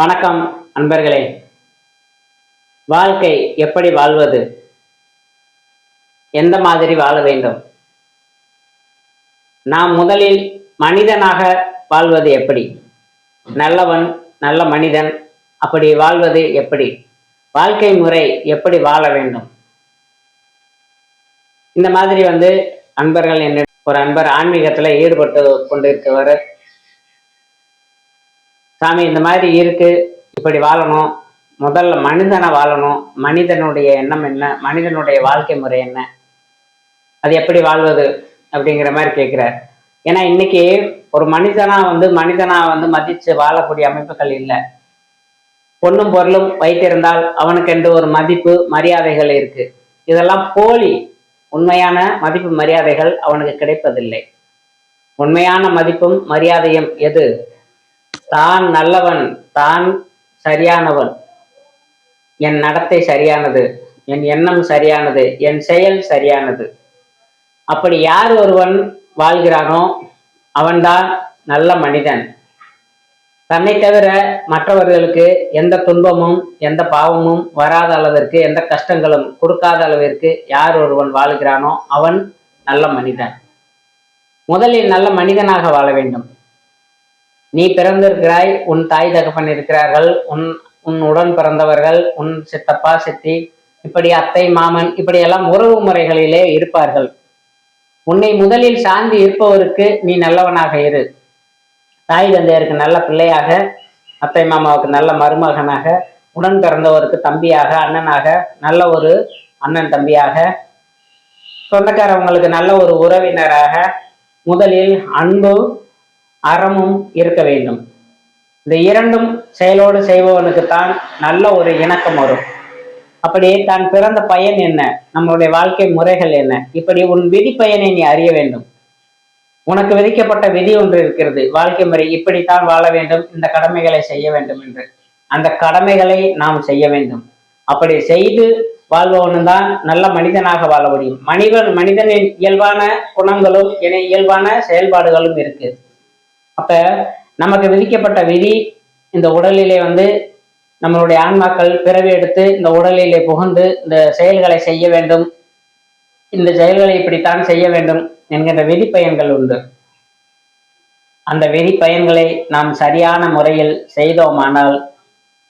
வணக்கம் அன்பர்களே. வாழ்க்கை எப்படி வாழ்வது? எந்த மாதிரி வாழ வேண்டும்? நாம் முதலில் மனிதனாக வாழ்வது எப்படி? நல்லவன், நல்ல மனிதன் அப்படி வாழ்வது எப்படி? வாழ்க்கை முறை எப்படி வாழ வேண்டும்? இந்த மாதிரி அன்பர்கள் என்ன, ஒரு அன்பர் ஆன்மீகத்துல ஈடுபட்டு கொண்டிருக்கிறவர், சாமி இந்த மாதிரி இருக்கு, இப்படி வாழணும், முதல்ல மனிதனை வாழணும், மனிதனுடைய எண்ணம் என்ன, மனிதனுடைய வாழ்க்கை முறை என்ன, அது எப்படி வாழ்வது அப்படிங்கிற மாதிரி கேட்கிறார். ஏன்னா இன்னைக்கு ஒரு மனிதனா மதிச்சு வாழக்கூடிய அமைப்புகள் இல்லை. பொண்ணும் பொருளும் வைத்திருந்தால் அவனுக்கென்று ஒரு மதிப்பு மரியாதைகள் இருக்கு. இதெல்லாம் போலி. உண்மையான மதிப்பு மரியாதைகள் அவனுக்கு கிடைப்பதில்லை. உண்மையான மதிப்பும் மரியாதையும் எது? தான் நல்லவன், தான் சரியானவன், என் நடத்தை சரியானது, என் எண்ணம் சரியானது, என் செயல் சரியானது. அப்படி யார் ஒருவன் வாழ்கிறானோ அவன்தான் நல்ல மனிதன். தன்னை தவிர மற்றவர்களுக்கு எந்த துன்பமும் எந்த பாவமும் வராத அளவிற்கு, எந்த கஷ்டங்களும் கொடுக்காத அளவிற்கு யார் ஒருவன் வாழ்கிறானோ அவன் நல்ல மனிதன். முதலில் நல்ல மனிதனாக வாழ வேண்டும். நீ பிறந்திருக்கிறாய், உன் தாய் தகப்பன் இருக்கிறார்கள், உன் உடன் பிறந்தவர்கள், உன் சித்தப்பா சித்தி, இப்படி அத்தை மாமன், இப்படி எல்லாம் உறவு முறைகளிலே இருப்பார்கள். உன்னை முதலில் சார்ந்து இருப்பவருக்கு நீ நல்லவனாக இரு. தாய் தந்தையருக்கு நல்ல பிள்ளையாக, அத்தை மாமாவுக்கு நல்ல மருமகனாக, உடன் பிறந்தவருக்கு தம்பியாக, அண்ணனாக, நல்ல ஒரு அண்ணன் தம்பியாக, சொந்தக்காரவங்களுக்கு நல்ல ஒரு உறவினராக முதலில் அன்பு அறமும் இருக்க வேண்டும். இந்த இரண்டும் செயலோடு செய்பவனுக்குத்தான் நல்ல ஒரு இணக்கம் வரும். அப்படியே தான் பிறந்த பயன் என்ன, நம்மளுடைய வாழ்க்கை முறைகள் என்ன, இப்படி உன் விதி பயனை நீ அறிய வேண்டும். உனக்கு விதிக்கப்பட்ட விதி ஒன்று இருக்கிறது, வாழ்க்கை முறை, இப்படித்தான் வாழ வேண்டும், இந்த கடமைகளை செய்ய வேண்டும் என்று. அந்த கடமைகளை நாம் செய்ய வேண்டும். அப்படி செய்து வாழ்பவனு தான் நல்ல மனிதனாக வாழ முடியும். மனிதனின் இயல்பான குணங்களும் இயல்பான செயல்பாடுகளும் இருக்கு. அப்ப நமக்கு விதிக்கப்பட்ட விதி, இந்த உடலிலே நம்மளுடைய ஆன்மாக்கள் பிறவி எடுத்து இந்த உடலிலே புகுந்து இந்த செயல்களை செய்ய வேண்டும், இந்த செயல்களை இப்படித்தான் செய்ய வேண்டும் என்கின்ற விதி பயன்கள் உண்டு. அந்த விதி பயன்களை நாம் சரியான முறையில் செய்தோமானால்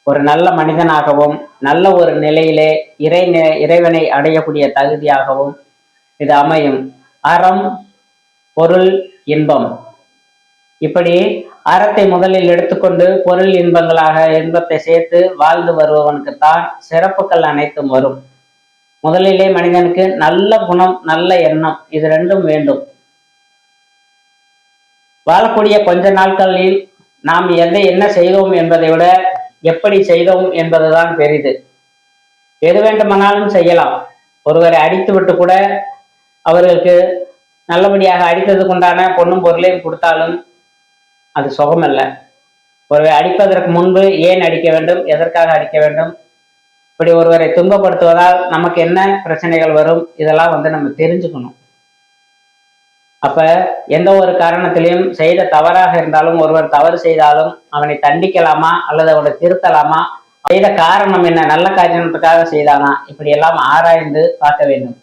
ஒரு நல்ல மனிதனாகவும் நல்ல ஒரு நிலையிலே இறைவனை அடையக்கூடிய தகுதியாகவும் இது அமையும். அறம், பொருள், இன்பம், இப்படி அறத்தை முதலில் எடுத்துக்கொண்டு பொருள் இன்பத்தை சேர்த்து வாழ்ந்து வருபவனுக்குத்தான் சிறப்புகள் அனைத்தும் வரும். முதலிலே மனிதனுக்கு நல்ல குணம், நல்ல எண்ணம், இது ரெண்டும் வேண்டும். வாழக்கூடிய கொஞ்ச நாட்களில் நாம் என்ன செய்தோம் என்பதை விட எப்படி செய்தோம் என்பதுதான் பெரிது. எது வேண்டுமானாலும் செய்யலாம். ஒருவரை அடித்து விட்டு கூட அவர்களுக்கு நல்லபடியாக அடித்ததுக்கு உண்டான பொண்ணும் பொருளையும் கொடுத்தாலும் அது சுகமல்ல. ஒருவரை அடிப்பதற்கு முன்பு ஏன் அடிக்க வேண்டும், எதற்காக அடிக்க வேண்டும், இப்படி ஒருவரை துன்பப்படுத்துவதால் நமக்கு என்ன பிரச்சனைகள் வரும், இதெல்லாம் நம்ம தெரிஞ்சுக்கணும். அப்ப எந்த ஒரு காரணத்திலையும் செய்த தவறாக இருந்தாலும், ஒருவர் தவறு செய்தாலும் அவனை தண்டிக்கலாமா அல்லது அவனை திருத்தலாமா, செய்த காரணம் என்ன, நல்ல காரணத்துக்காக செய்தானா, இப்படி எல்லாம் ஆராய்ந்து பார்க்க வேண்டும்.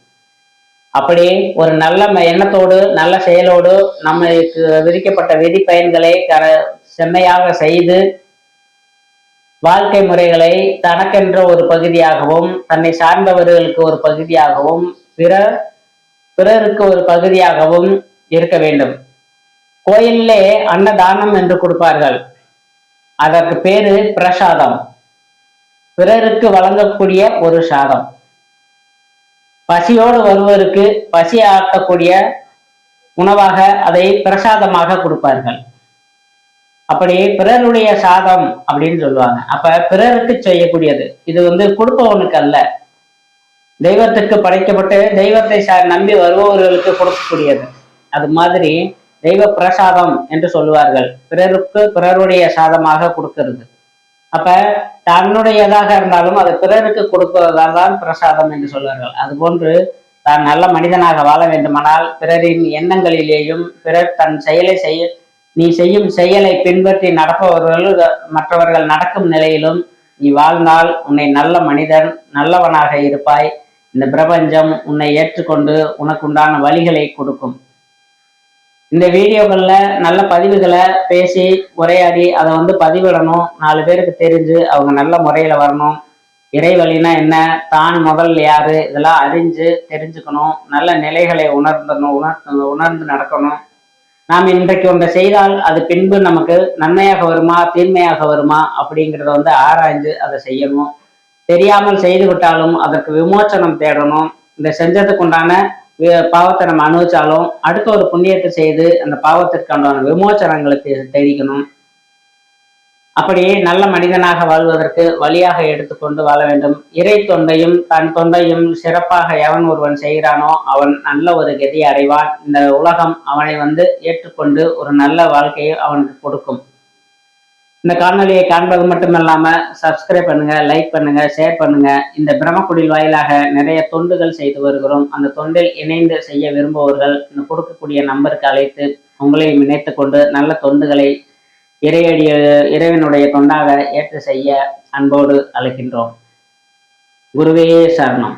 அப்படி ஒரு நல்ல எண்ணத்தோடு நல்ல செயலோடு நமக்கு விதிக்கப்பட்ட விதி பயன்களை செம்மையாக செய்து வாழ்க்கை முறைகளை தனக்கென்ற ஒரு பகுதியாகவும், தன்னை சார்ந்தவர்களுக்கு ஒரு பகுதியாகவும், பிறருக்கு ஒரு பகுதியாகவும் இருக்க வேண்டும். கோயிலே அன்னதானம் என்று கொடுப்பார்கள். அதற்கு பேரு பிரசாதம், பிறருக்கு வழங்கக்கூடிய ஒரு சாதம். பசியோடு வருவருக்கு பசி ஆட்டக்கூடிய உணவாக அதை பிரசாதமாக கொடுப்பார்கள். அப்படி பிறருடைய சாதம் அப்படின்னு சொல்லுவாங்க. அப்ப பிறருக்கு செய்யக்கூடியது, இது கொடுப்பவனுக்கு அல்ல, தெய்வத்துக்கு படைக்கப்பட்டு தெய்வத்தை நம்பி வருபவர்களுக்கு கொடுக்கக்கூடியது. அது மாதிரி தெய்வ பிரசாதம் என்று சொல்லுவார்கள். பிறருக்கு பிறருடைய சாதமாக கொடுக்கிறது. அப்ப தன்னுடையதாக இருந்தாலும் அதை பிறருக்கு கொடுப்பதால் தான் பிரசாதம் என்று சொல்வார்கள். அதுபோன்று தான் நல்ல மனிதனாக வாழ வேண்டுமானால் பிறரின் எண்ணங்களிலேயும், பிறர் தன் செயலை நீ செய்யும் செயலை பின்பற்றி நடப்பவர்கள் மற்றவர்கள் நடக்கும் நிலையிலும் நீ வாழ்ந்தால் உன்னை நல்ல மனிதன், நல்லவனாக இருப்பாய். இந்த பிரபஞ்சம் உன்னை ஏற்றுக்கொண்டு உனக்குண்டான வழிகளை கொடுக்கும். இந்த வீடியோக்கள்ல நல்ல பதிவுகளை பேசி உரையாடி அதை பதிவிடணும். 4 பேருக்கு தெரிஞ்சு அவங்க நல்ல முறையில வரணும். இறைவழினா என்ன, தான் முதல் யாரு, இதெல்லாம் அறிஞ்சு தெரிஞ்சுக்கணும். நல்ல நிலைகளை உணர்ந்து நடக்கணும். நாம் இன்றைக்கு ஒன்றை செய்தால் அது பின்பு நமக்கு நன்மையாக வருமா தீன்மையாக வருமா அப்படிங்கிறத ஆராய்ஞ்சு அதை செய்யணும். தெரியாமல் செய்து விட்டாலும் அதற்கு விமோச்சனம் தேடணும். இந்த செஞ்சதுக்கு உண்டான பாவத்தை நம்ம அனுபவிச்சாலும் அடுத்த ஒரு புண்ணியத்தை செய்து அந்த பாவத்திற்கான விமோச்சனங்களுக்கு தெரிவிக்கணும். அப்படியே நல்ல மனிதனாக வாழ்வதற்கு வழியாக எடுத்துக்கொண்டு வாழ வேண்டும். இறை தொண்டையும் தன் தொண்டையும் சிறப்பாக எவன் ஒருவன் செய்கிறானோ அவன் நல்ல ஒரு கதியை அடைவான். இந்த உலகம் அவனை ஏற்றுக்கொண்டு ஒரு நல்ல வாழ்க்கையை அவனுக்கு கொடுக்கும். இந்த காணொலியை காண்பது மட்டும் இல்லாம சப்ஸ்கிரைப் பண்ணுங்க, லைக் பண்ணுங்க, ஷேர் பண்ணுங்க. இந்த பிரம்மக்குடில் வாயிலாக நிறைய தொண்டுகள் செய்து வருகிறோம். அந்த தொண்டில் இணைந்து செய்ய விரும்புபவர்கள் இந்த கொடுக்கக்கூடிய நம்பருக்கு அழைத்து உங்களையும் இணைத்து கொண்டு நல்ல தொண்டுகளை இறைவனுடைய தொண்டாக ஏற்று செய்ய அன்போடு அழைக்கின்றோம். குருவே சரணம்.